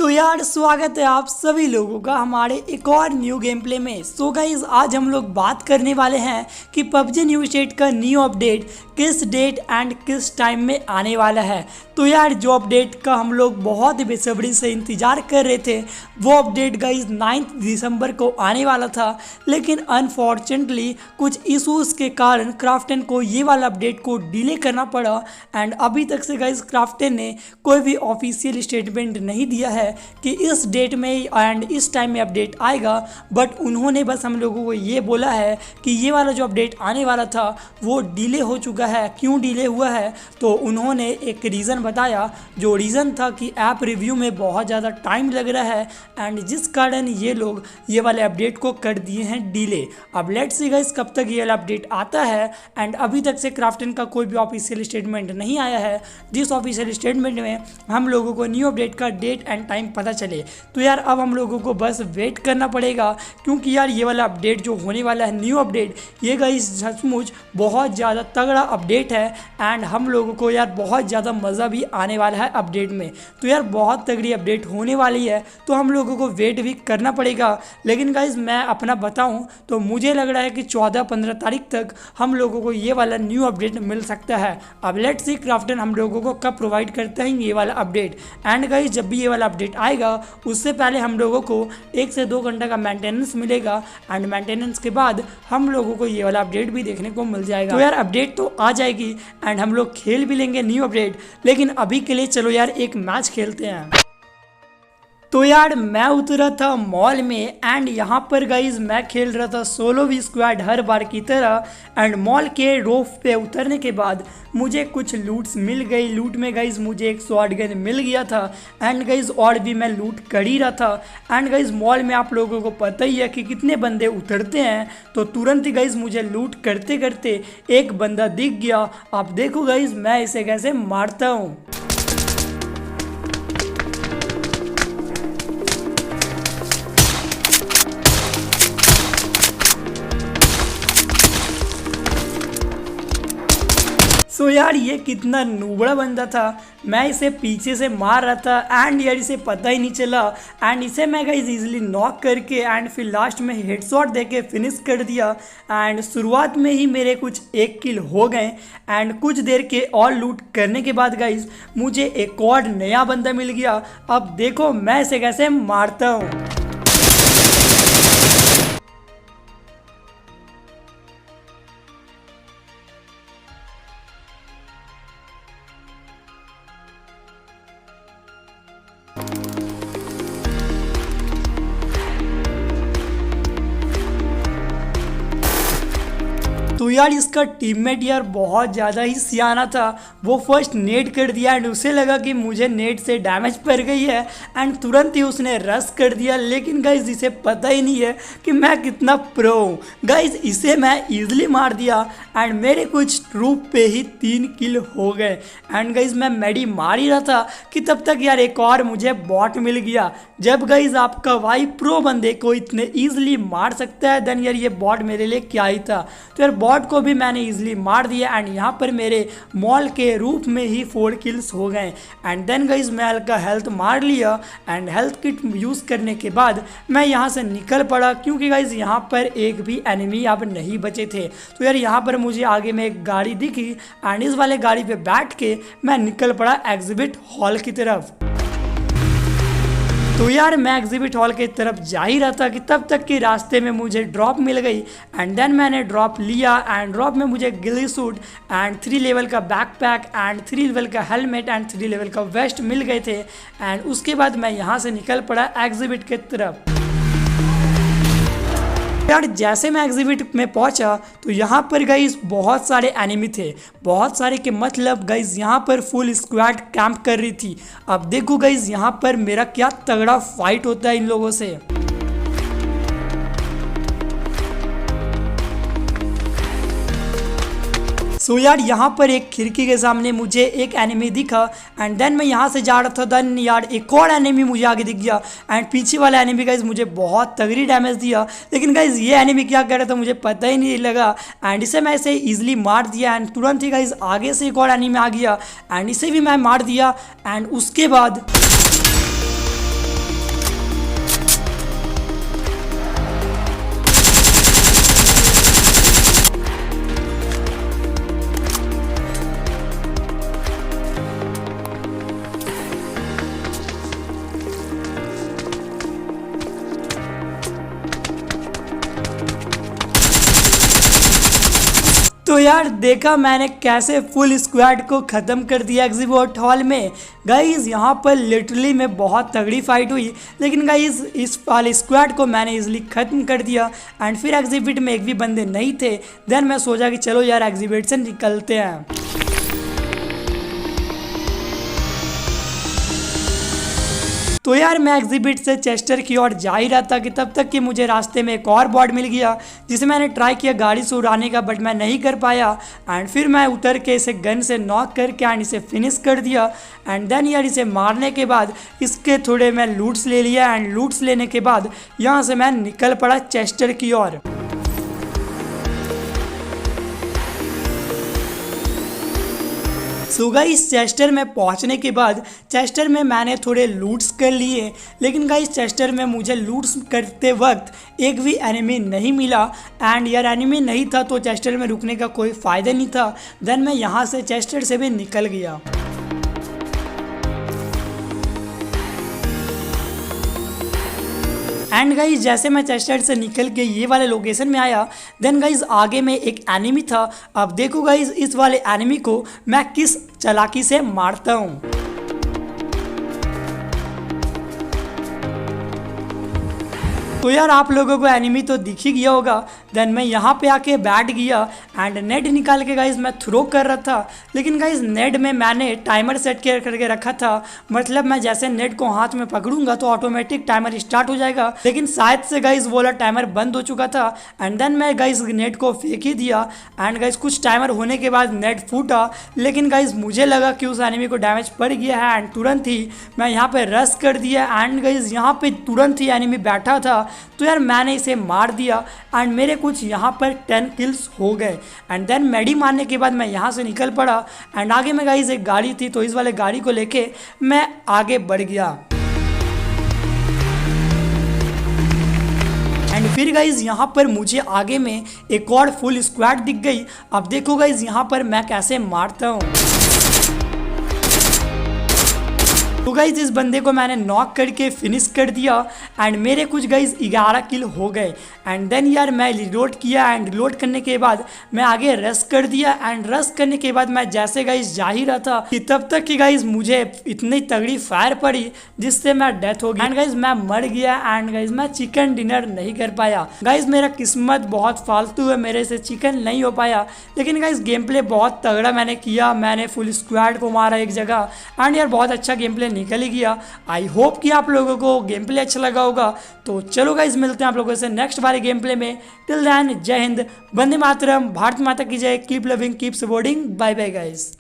तो यार स्वागत है आप सभी लोगों का हमारे एक और न्यू गेम प्ले में। सो गाइस आज हम लोग बात करने वाले हैं कि पबजी न्यू स्टेट का न्यू अपडेट किस डेट एंड किस टाइम में आने वाला है। तो यार जो अपडेट का हम लोग बहुत ही बेसब्री से इंतज़ार कर रहे थे वो अपडेट गाइस 9 दिसंबर को आने वाला था, लेकिन अनफॉर्चुनेटली कुछ इशूज़ के कारण क्राफ्टन को ये वाला अपडेट को डिले करना पड़ा। एंड अभी तक से गाइस क्राफ्टन ने कोई भी ऑफिशियल स्टेटमेंट नहीं दिया है कि इस डेट में एंड इस टाइम में अपडेट आएगा, बट उन्होंने बस हम लोगों को ये बोला है कि ये वाला जो अपडेट आने वाला था वो डिले हो चुका है। क्यों डिले हुआ है तो उन्होंने एक रीज़न बताया, जो रीज़न था कि ऐप रिव्यू में बहुत ज़्यादा टाइम लग रहा है एंड जिस कारण ये लोग ये वाले अपडेट को कर दिए हैं डिले। अब लेट्स सी गाइस कब तक ये वाला अपडेट आता है। एंड अभी तक से क्राफ्टन का कोई भी ऑफिशियल स्टेटमेंट नहीं आया है, जिस ऑफिशियल स्टेटमेंट में हम लोगों को न्यू अपडेट का डेट एंड टाइम पता चले। तो यार अब हम लोगों को बस वेट करना पड़ेगा, क्योंकि यार ये वाला अपडेट जो होने वाला है न्यू अपडेट, ये गाइस सचमुच बहुत ज़्यादा तगड़ा अपडेट है एंड हम लोगों को यार बहुत ज़्यादा मज़ा भी आने वाला है अपडेट में। तो यार बहुत तगड़ी अपडेट होने वाली है, तो हम लोगों को वेट भी करना पड़ेगा। लेकिन गाइस मैं अपना बताऊं तो मुझे लग रहा है कि 14-15 तारीख तक हम लोगों को ये वाला न्यू अपडेट मिल सकता है। अब लेट्स सी क्राफ्टन हम लोगों को कब प्रोवाइड करते हैं ये वाला अपडेट। एंड गाइस जब भी ये वाला अपडेट आएगा उससे पहले हम लोगों को 1 से 2 घंटा का मेंटेनेंस मिलेगा एंड मेंटेनेंस के बाद हम लोगों को ये वाला अपडेट भी देखने को मिल जाएगा। तो यार अपडेट तो आ जाएगी एंड हम लोग खेल भी लेंगे न्यू अपडेट, लेकिन अभी के लिए चलो यार एक मैच खेलते हैं। तो यार मैं उतरा था मॉल में एंड यहाँ पर गाइज मैं खेल रहा था सोलो वी स्क्वाड हर बार की तरह। एंड मॉल के रोफ पे उतरने के बाद मुझे कुछ लूट्स मिल गई। लूट में गाइज मुझे एक शॉट गन मिल गया था एंड गाइज और भी मैं लूट कर ही रहा था। एंड गाइज मॉल में आप लोगों को पता ही है कि कितने बंदे उतरते हैं, तो तुरंत ही गाइज मुझे लूट करते करते एक बंदा दिख गया। आप देखो गाइज मैं इसे कैसे मारता हूँ। सो यार ये कितना नूबड़ा बंदा था, मैं इसे पीछे से मार रहा था एंड यार इसे पता ही नहीं चला एंड इसे मैं गाइस इजीली नॉक करके एंड फिर लास्ट में हेडशॉट देके फिनिश कर दिया। एंड शुरुआत में ही मेरे कुछ 1 किल हो गए एंड कुछ देर के और लूट करने के बाद गाइस मुझे एक और नया बंदा मिल गया। अब देखो मैं इसे कैसे मारता हूँ। तो यार इसका टीममेट यार बहुत ज़्यादा ही सियाना था, वो फर्स्ट नेट कर दिया एंड उसे लगा कि मुझे नेट से डैमेज पड़ गई है एंड तुरंत ही उसने रश कर दिया। लेकिन गाइज इसे पता ही नहीं है कि मैं कितना प्रो हूँ। गाइज इसे मैं इजीली मार दिया एंड मेरे कुछ ट्रूप पे ही 3 किल हो गए। एंड गाइज मैं मेडी मार ही रहा था कि तब तक यार एक और मुझे बॉट मिल गया। जब गाइज आपका भाई प्रो बंदे को इतने ईजिली मार सकता है देन यार ये बॉट मेरे लिए क्या ही था। तो यार बॉट को भी मैंने इजीली मार दिया एंड यहाँ पर मेरे मॉल के रूफ में ही 4 किल्स हो गए। एंड देन गाइज मैं हल्का हेल्थ मार लिया एंड हेल्थ किट यूज़ करने के बाद मैं यहाँ से निकल पड़ा, क्योंकि गाइज यहाँ पर एक भी एनिमी अब नहीं बचे थे। तो यार यहाँ पर मुझे आगे में एक गाड़ी दिखी एंड इस वाले गाड़ी पे बैठ के मैं निकल पड़ा एग्जिबिट हॉल की तरफ। तो यार मैं एग्जिबिट हॉल की तरफ जा ही रहा था कि तब तक के रास्ते में मुझे ड्रॉप मिल गई एंड देन मैंने ड्रॉप लिया एंड ड्रॉप में मुझे गिली सूट एंड 3 लेवल का बैकपैक एंड 3 लेवल का हेलमेट एंड 3 लेवल का वेस्ट मिल गए थे। एंड उसके बाद मैं यहाँ से निकल पड़ा एग्जिबिट की तरफ। यार जैसे मैं एग्जिबिट में पहुंचा तो यहाँ पर गाइज बहुत सारे एनिमी थे, बहुत सारे के मतलब गाइज यहाँ पर फुल स्क्वाड कैंप कर रही थी। अब देखो गाइज यहाँ पर मेरा क्या तगड़ा फाइट होता है इन लोगों से। सो यार यहाँ पर एक खिड़की के सामने मुझे एक एनिमी दिखा एंड देन मैं यहाँ से जा रहा था, देन यार एक और एनिमी मुझे आगे दिख गया एंड पीछे वाला एनिमी गाइज मुझे बहुत तगड़ी डैमेज दिया। लेकिन गाइज ये एनिमी क्या कर रहा था मुझे पता ही नहीं लगा एंड इसे मैं इसे ईजिली मार दिया एंड तुरंत ही गाइज आगे से एक और एनिमी आ गया एंड इसे भी मैं मार दिया। एंड उसके बाद तो यार देखा मैंने कैसे फुल स्क्वाड को ख़त्म कर दिया एग्जीबोट हॉल में। गाइज यहाँ पर लिटरली में बहुत तगड़ी फाइट हुई, लेकिन गाइज इस वाले स्क्वाड को मैंने इजली ख़त्म कर दिया। एंड फिर एग्जिबिट में एक भी बंदे नहीं थे। देन मैं सोचा कि चलो यार एग्जिबिट से निकलते हैं। तो यार मैं एग्जिबिट से चेस्टर की ओर जा ही रहा था कि तब तक कि मुझे रास्ते में एक और बॉट मिल गया, जिसे मैंने ट्राई किया गाड़ी से उड़ाने का, बट मैं नहीं कर पाया। एंड फिर मैं उतर के इसे गन से नॉक करके एंड इसे फिनिश कर दिया। एंड देन यार इसे मारने के बाद इसके थोड़े मैं लूट्स ले लिया। एंड लूट्स लेने के बाद यहाँ से मैं निकल पड़ा चेस्टर की ओर। सो गाइस चेस्टर में पहुंचने के बाद चेस्टर में मैंने थोड़े लूट्स कर लिए, लेकिन गाइस चेस्टर में मुझे लूट्स करते वक्त एक भी एनिमी नहीं मिला। एंड यार एनिमी नहीं था तो चेस्टर में रुकने का कोई फ़ायदा नहीं था। देन मैं यहाँ से चेस्टर से भी निकल गया। एंड गाइज जैसे मैं चेस्टर से निकल के ये वाले लोकेशन में आया, देन गाइज आगे में एक एनिमी था। अब देखो गाइज इस वाले एनिमी को मैं किस चालाकी से मारता हूँ। तो यार आप लोगों को एनिमी तो दिख ही गया होगा। देन मैं यहाँ पे आके बैठ गया एंड नेट निकाल के गाइज मैं थ्रो कर रहा था, लेकिन गाइज नेट में मैंने टाइमर सेट करके रखा था। मतलब मैं जैसे नेट को हाथ में पकड़ूंगा तो ऑटोमेटिक टाइमर स्टार्ट हो जाएगा, लेकिन शायद से गाइज वो वाला टाइमर बंद हो चुका था। एंड देन मैं गाइज नेट को फेंक ही दिया। एंड गाइज कुछ टाइमर होने के बाद नेट फूटा, लेकिन गाइज मुझे लगा कि उस एनिमी को डैमेज पड़ गया है। एंड तुरंत ही मैं यहाँ पे रश कर दिया। एंड गाइज यहाँ पे तुरंत ही एनिमी बैठा था, तो यार मैंने इसे मार दिया। एंड मेरे कुछ यहाँ पर 10 किल्स हो गए। एंड देन मेडी मारने के बाद मैं यहाँ से निकल पड़ा। एंड आगे में गाइज एक गाड़ी थी, तो इस वाले गाड़ी को लेके मैं आगे बढ़ गया। एंड फिर गाइज यहाँ पर मुझे आगे में एक और फुल स्क्वाड दिख गई। अब देखो गाइज यहाँ पर मैं कैसे मारता हूँ। तो गाइज इस बंदे को मैंने नॉक करके फिनिश कर दिया। एंड मेरे कुछ गाइज 11 किल हो गए। एंड देन यार मैं रिलोड किया। एंड रिलोड करने के बाद मैं आगे रश कर दिया। एंड रश करने के बाद मैं जैसे गाइज जा ही रहा था कि तब तक कि गाइज मुझे इतनी तगड़ी फायर पड़ी जिससे मैं डेथ हो गई। एंड गाइज मैं मर गया। एंड गाइज मैं चिकन डिनर नहीं कर पाया। गाइज मेरा किस्मत बहुत फालतू है, मेरे से चिकन नहीं हो पाया। लेकिन गाइज गेम प्ले बहुत तगड़ा मैंने किया। मैंने फुल स्क्वाड को मारा एक जगह। एंड यार बहुत अच्छा गेम प्ले निकल ही गया। आई होप कि आप लोगों को गेम प्ले अच्छा लगा होगा। तो चलो गाइज मिलते हैं आप लोगों से नेक्स्ट वाले गेम प्ले में। टिल देन जय हिंद, वंदे मातरम, भारत माता की जय, keep loving, keep supporting, bye bye guys.